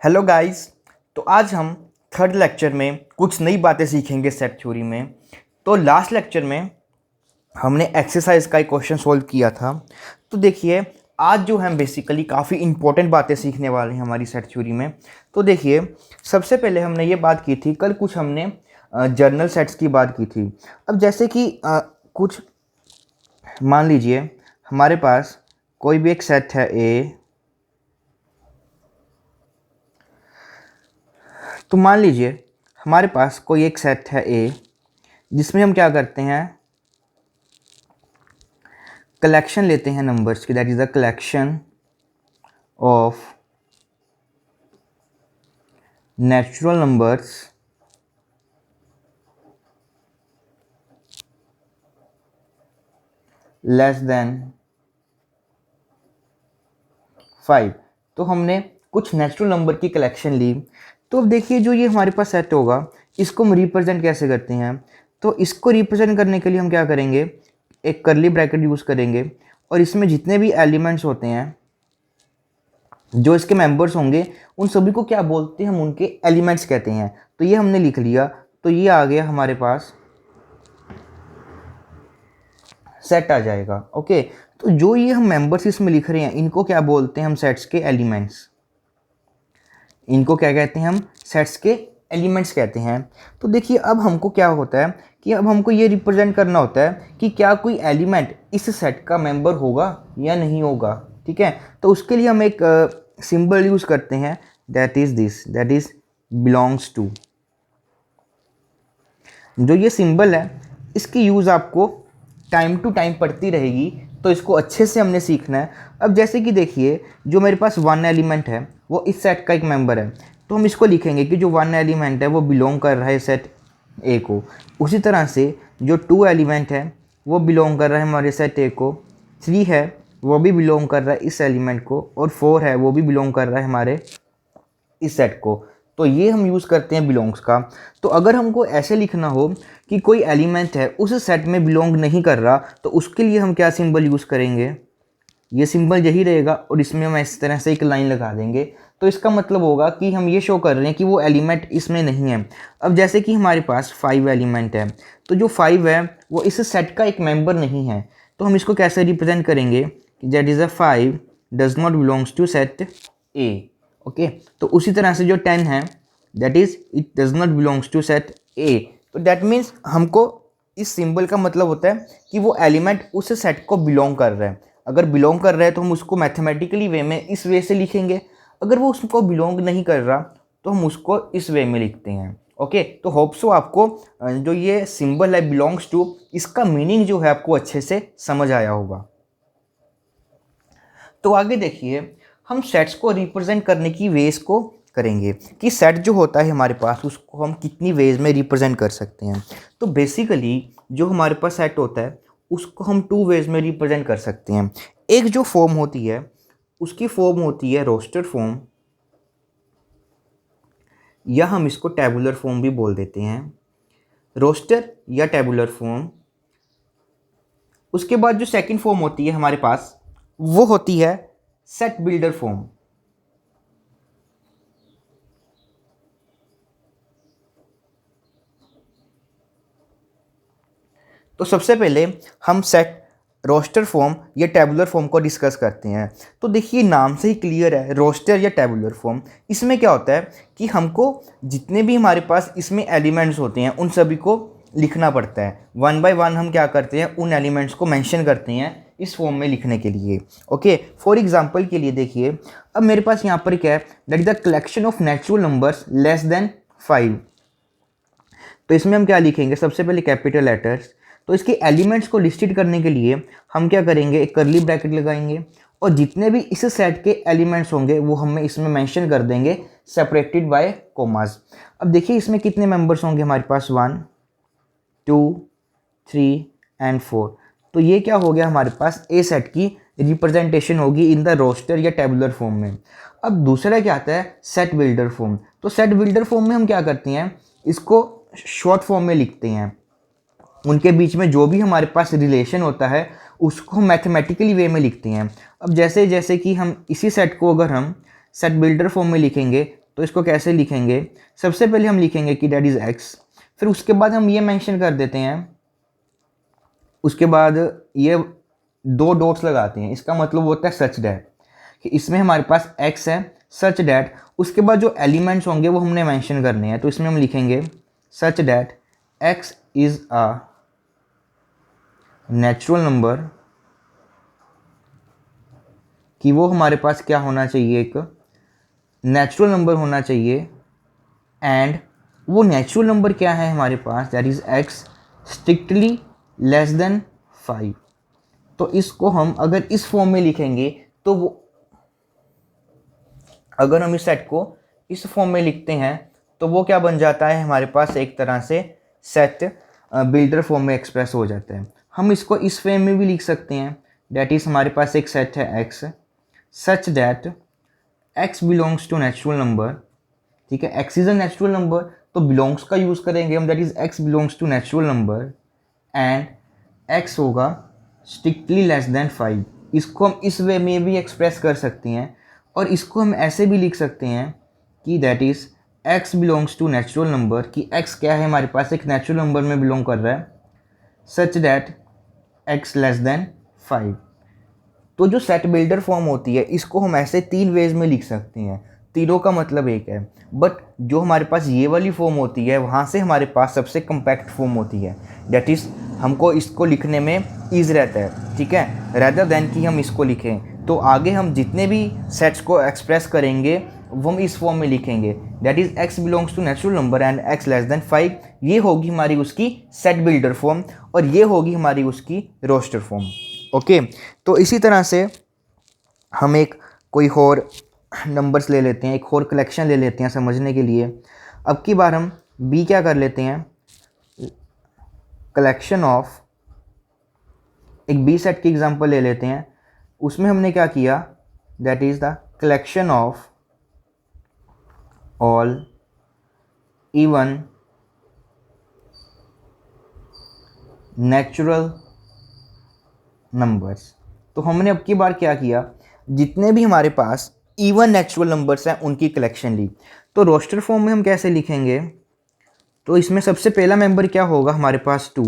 Hello guys. तो आज हम थर्ड लेक्चर में कुछ नई बातें सीखेंगे सेट थ्योरी में। तो लास्ट लेक्चर में हमने एक्सरसाइज का एक क्वेश्चन सॉल्व किया था। तो देखिए आज जो हम बेसिकली काफ़ी इंपॉर्टेंट बातें सीखने वाले हैं हमारी सेट थ्योरी में। तो देखिए सबसे पहले हमने ये बात की थी, कल कुछ हमने जर्नल सेट्स की बात की थी। अब जैसे कि कुछ मान लीजिए हमारे पास कोई भी एक सेट है ए। तो मान लीजिए हमारे पास कोई एक सेट है ए जिसमें हम क्या करते हैं, कलेक्शन लेते हैं नंबर्स की, that is the collection of natural numbers less than 5। तो हमने कुछ नेचुरल नंबर की कलेक्शन ली। तो अब देखिए जो ये हमारे पास सेट होगा इसको हम रिप्रेजेंट कैसे करते हैं। तो इसको रिप्रेजेंट करने के लिए हम क्या करेंगे, एक करली ब्रैकेट यूज़ करेंगे और इसमें जितने भी एलिमेंट्स होते हैं, जो इसके मेंबर्स होंगे, उन सभी को क्या बोलते हैं, हम उनके एलिमेंट्स कहते हैं। तो ये हमने लिख लिया। तो ये आ गया हमारे पास सेट आ जाएगा। ओके, तो जो ये हम मेंबर्स इसमें लिख रहे हैं इनको क्या बोलते हैं हम, सेट्स के एलिमेंट्स। इनको क्या कहते हैं हम, सेट्स के एलिमेंट्स कहते हैं। तो देखिए अब हमको क्या होता है कि अब हमको ये रिप्रेजेंट करना होता है कि क्या कोई एलिमेंट इस सेट का मेंबर होगा या नहीं होगा। ठीक है, तो उसके लिए हम एक सिंबल यूज़ करते हैं, that is this, that is belongs to. जो ये सिंबल है इसकी यूज़ आपको टाइम टू टाइम पड़ती रहेगी, तो इसको अच्छे से हमने सीखना है। अब जैसे कि देखिए जो मेरे पास वन एलिमेंट है वो इस सेट का एक मेंबर है, तो हम इसको लिखेंगे कि जो वन एलिमेंट है वो बिलोंग कर रहा है सेट ए को। उसी तरह से जो टू एलिमेंट है वो बिलोंग कर रहा है हमारे सेट ए को, थ्री है वो भी बिलोंग कर रहा है इस एलिमेंट को, और फोर है वो भी बिलोंग कर रहा है हमारे इस सेट को। तो ये हम यूज़ करते हैं बिलोंग्स का। तो अगर हमको ऐसे लिखना हो कि कोई एलिमेंट है उस सेट में बिलोंग नहीं कर रहा, तो उसके लिए हम क्या सिंबल यूज़ करेंगे, ये सिंबल यही रहेगा और इसमें हम इस तरह से एक लाइन लगा देंगे। तो इसका मतलब होगा कि हम ये शो कर रहे हैं कि वो एलिमेंट इसमें नहीं है। अब जैसे कि हमारे पास 5 एलिमेंट है, तो जो 5 है वो इस सेट का एक मेंबर नहीं है, तो हम इसको कैसे रिप्रेजेंट करेंगे कि that is a 5 does not belongs to set A. Okay, तो उसी तरह से जो 10 है that is it does not belongs to set A. तो दैट मीन्स हमको इस सिंबल का मतलब होता है कि वो एलिमेंट उस सेट को बिलोंग कर रहा है। अगर बिलोंग कर रहा है तो हम उसको मैथमेटिकली वे में इस वे से लिखेंगे, अगर वो उसको बिलोंग नहीं कर रहा तो हम उसको इस वे में लिखते हैं। ओके, तो होप सो आपको जो ये सिंबल है बिलोंग्स टू, इसका मीनिंग जो है आपको अच्छे से समझ आया होगा। तो आगे देखिए हम सेट्स को रिप्रेजेंट करने की वेज को करेंगे कि सेट जो होता है हमारे पास उसको हम कितनी वेज में रिप्रेजेंट कर सकते हैं। तो बेसिकली जो हमारे पास सेट होता है उसको हम टू वेज में रिप्रेजेंट कर सकते हैं। एक जो फॉर्म होती है उसकी फॉर्म होती है रोस्टर फॉर्म, या हम इसको टेबुलर फॉर्म भी बोल देते हैं, रोस्टर या टेबुलर फॉर्म। उसके बाद जो सेकंड फॉर्म होती है हमारे पास वो होती है सेट बिल्डर फॉर्म। तो सबसे पहले हम सेट रोस्टर फॉर्म या टेबुलर फॉर्म को डिस्कस करते हैं। तो देखिए नाम से ही क्लियर है, रोस्टर या टेबुलर फॉर्म। इसमें क्या होता है कि हमको जितने भी हमारे पास इसमें एलिमेंट्स होते हैं उन सभी को लिखना पड़ता है। वन बाय वन हम क्या करते हैं, उन एलिमेंट्स को मेंशन करते हैं इस फॉर्म में लिखने के लिए। ओके, फॉर एग्जांपल के लिए देखिए अब मेरे पास यहाँ पर क्या है, that is the collection of natural numbers less than 5। तो इसमें हम क्या लिखेंगे, सबसे पहले कैपिटल लेटर्स। तो इसके एलिमेंट्स को लिस्टेड करने के लिए हम क्या करेंगे, एक करली ब्रैकेट लगाएंगे और जितने भी इस सेट के एलिमेंट्स होंगे वो हमें इसमें मेंशन कर देंगे सेपरेटेड बाय कोमास। अब देखिए इसमें कितने मेंबर्स होंगे हमारे पास, 1 2 3 एंड 4। तो ये क्या हो गया, हमारे पास ए सेट की रिप्रेजेंटेशन होगी इन द रोस्टर या टेबुलर फॉर्म में। अब दूसरा क्या आता है, सेट बिल्डर फॉर्म। तो सेट बिल्डर फॉर्म में हम क्या करते हैं, इसको शॉर्ट फॉर्म में लिखते हैं। उनके बीच में जो भी हमारे पास रिलेशन होता है उसको मैथमेटिकली वे में लिखते हैं। अब जैसे जैसे कि हम इसी सेट को अगर हम सेट बिल्डर फॉर्म में लिखेंगे तो इसको कैसे लिखेंगे, सबसे पहले हम लिखेंगे कि दैट इज़ एक्स, फिर उसके बाद हम ये मेंशन कर देते हैं, उसके बाद ये दो डॉट्स लगाते हैं, इसका मतलब होता है सच डैट कि इसमें हमारे पास x है, सच डैट उसके बाद जो एलिमेंट्स होंगे वो हमने मेंशन करने हैं। तो इसमें हम लिखेंगे such that x is a natural number, कि वो हमारे पास क्या होना चाहिए, एक नेचुरल नंबर होना चाहिए। एंड वो नेचुरल नंबर क्या है हमारे पास, that is x strictly less than 5। तो इसको हम अगर इस फॉर्म में लिखेंगे तो वो, अगर हम इस सेट को इस फॉर्म में लिखते हैं तो वो क्या बन जाता है हमारे पास, एक तरह से सेट बिल्डर फॉर्म में एक्सप्रेस हो जाता है। हम इसको इस फॉर्म में भी लिख सकते हैं, डैट इज़ हमारे पास एक सेट है x such that x belongs to natural number, ठीक है, x is a natural number तो बिलोंग्स का यूज़ करेंगे हम, that is x belongs to natural number and x होगा स्ट्रिक्टली लेस देन 5। इसको हम इस वे में भी एक्सप्रेस कर सकते हैं और इसको हम ऐसे भी लिख सकते हैं कि that is x belongs to natural number, कि x क्या है हमारे पास, एक नेचुरल नंबर में बिलोंग कर रहा है, सच दैट x लेस देन 5। तो जो सेट बिल्डर फॉर्म होती है इसको हम ऐसे 3 वेज में लिख सकते हैं, तीनों का मतलब एक है, बट जो हमारे पास ये वाली फॉर्म होती है वहाँ से हमारे पास सबसे कम्पैक्ट फॉर्म होती है, डेट इज़ हमको इसको लिखने में ईज रहता है, ठीक है, रेदर देन कि हम इसको लिखें। तो आगे हम जितने भी सेट्स को एक्सप्रेस करेंगे वो हम इस फॉर्म में लिखेंगे, that is x belongs to natural number and x less than 5। ये होगी हमारी उसकी सेट बिल्डर फॉर्म और ये होगी हमारी उसकी रोस्टर फॉर्म। ओके, तो इसी तरह से हम एक कोई और नंबर्स ले लेते हैं, एक और कलेक्शन ले लेते हैं समझने के लिए। अब की बार हम बी क्या कर लेते हैं, कलेक्शन ऑफ, एक बी सेट की एग्जांपल ले लेते हैं। उसमें हमने क्या किया, that is the collection of all even natural numbers. तो हमने अब की बार क्या किया, जितने भी हमारे पास इवन नेचुरल नंबर्स हैं उनकी कलेक्शन ली। तो रोस्टर फॉर्म में हम कैसे लिखेंगे, तो इसमें सबसे पहला मेंबर क्या होगा हमारे पास 2,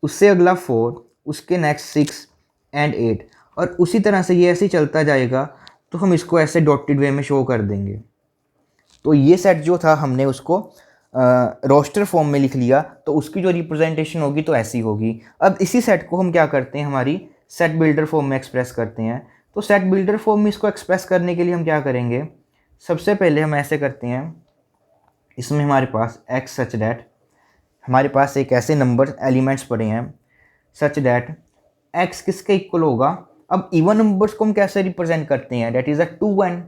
उससे अगला 4, उसके नेक्स्ट 6 एंड 8, और उसी तरह से ये ऐसे ही चलता जाएगा। तो हम इसको ऐसे डॉटेड वे में शो कर देंगे। तो ये सेट जो था हमने उसको रोस्टर फॉर्म में लिख लिया, तो उसकी जो रिप्रेजेंटेशन होगी तो ऐसी होगी। अब इसी सेट को हम क्या करते हैं, हमारी सेट बिल्डर फॉर्म में एक्सप्रेस करते हैं। तो सेट बिल्डर फॉर्म में इसको एक्सप्रेस करने के लिए हम क्या करेंगे, सबसे पहले हम ऐसे करते हैं, इसमें हमारे पास x सच डैट, हमारे पास एक ऐसे नंबर एलिमेंट्स पड़े हैं सच डैट x किसके इक्वल होगा। अब इवन नंबर्स को हम कैसे रिप्रेजेंट करते हैं, डैट इज़ अ 2n,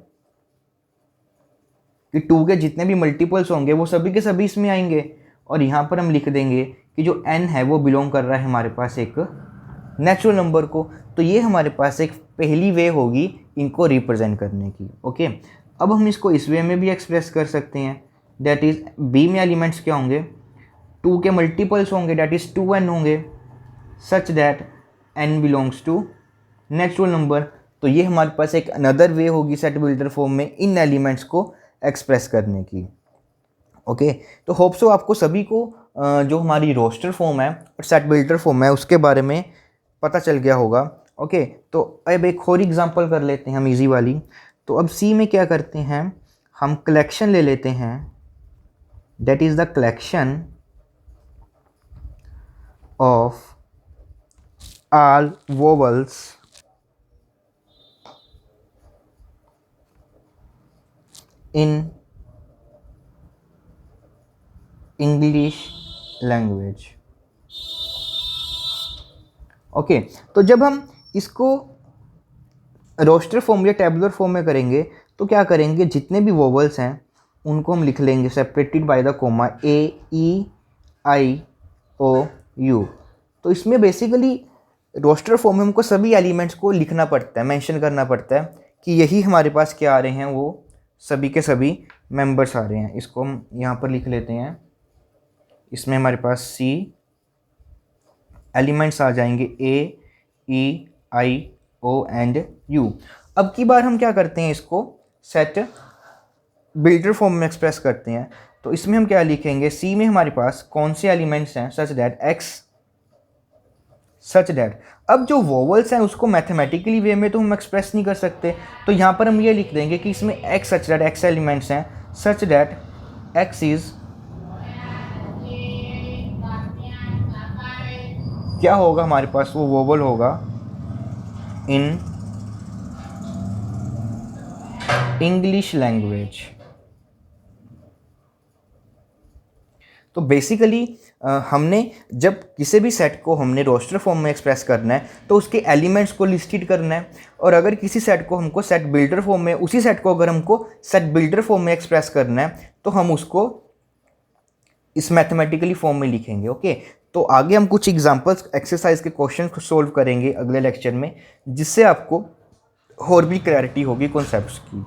कि 2 के जितने भी मल्टीपल्स होंगे वो सभी के सभी इसमें आएंगे। और यहाँ पर हम लिख देंगे कि जो n है वो बिलोंग कर रहा है हमारे पास एक नेचुरल नंबर को। तो ये हमारे पास एक पहली वे होगी इनको रिप्रेजेंट करने की। ओके, अब हम इसको इस वे में भी एक्सप्रेस कर सकते हैं, डैट इज़ बी में एलिमेंट्स क्या होंगे, 2 के मल्टीपल्स होंगे, डैट इज़ 2n होंगे, such that n belongs to natural number. तो ये हमारे पास एक अनदर वे होगी सेट बिल्डर फॉर्म में इन एलिमेंट्स को एक्सप्रेस करने की। ओके, तो होप सो आपको सभी को जो हमारी रोस्टर फॉर्म है और सेट बिल्डर फॉर्म है उसके बारे में पता चल गया होगा। ओके, तो अब एक और एग्जांपल कर लेते हैं हम इजी वाली। तो अब सी में क्या करते हैं, हम कलेक्शन ले लेते हैं, that is the collection of all vowels in English language. Okay, तो जब हम इसको रोस्टर फॉर्म या टेबुलर फॉर्म में करेंगे तो क्या करेंगे, जितने भी वोवल्स हैं उनको हम लिख लेंगे separated by the comma, A E I O U. तो इसमें बेसिकली रोस्टर फॉर्म में हमको सभी एलिमेंट्स को लिखना पड़ता है, मेंशन करना पड़ता है कि यही हमारे पास क्या आ रहे हैं, वो सभी के सभी मेंबर्स आ रहे हैं। इसको हम यहाँ पर लिख लेते हैं, इसमें हमारे पास सी एलिमेंट्स आ जाएंगे, ए E I O and you. अब की बार हम क्या करते हैं, इसको सेट बिल्डर फॉर्म में एक्सप्रेस करते हैं, तो इसमें हम क्या लिखेंगे, सी में हमारे पास कौन से एलिमेंट्स हैं, such that x, such that. अब जो वोवल्स हैं उसको मैथमेटिकली वे में तो हम एक्सप्रेस नहीं कर सकते, तो यहाँ पर हम ये लिख देंगे कि इसमें x, such that x elements हैं, सच दैट एक्स इज, क्या होगा हमारे पास, वो वोवल होगा इन इंग्लिश लैंग्वेज। तो बेसिकली हमने जब किसी भी सेट को हमने रोस्टर फॉर्म में एक्सप्रेस करना है तो उसके एलिमेंट्स को लिस्टेड करना है, और अगर किसी सेट को हमको सेट बिल्डर फॉर्म में, उसी सेट को अगर हमको सेट बिल्डर फॉर्म में एक्सप्रेस करना है तो हम उसको इस मैथमेटिकली फॉर्म में लिखेंगे। ओके, तो आगे हम कुछ एग्जांपल्स एक्सरसाइज के क्वेश्चन को सोल्व करेंगे अगले लेक्चर में, जिससे आपको और भी क्लैरिटी होगी कॉन्सेप्ट्स की।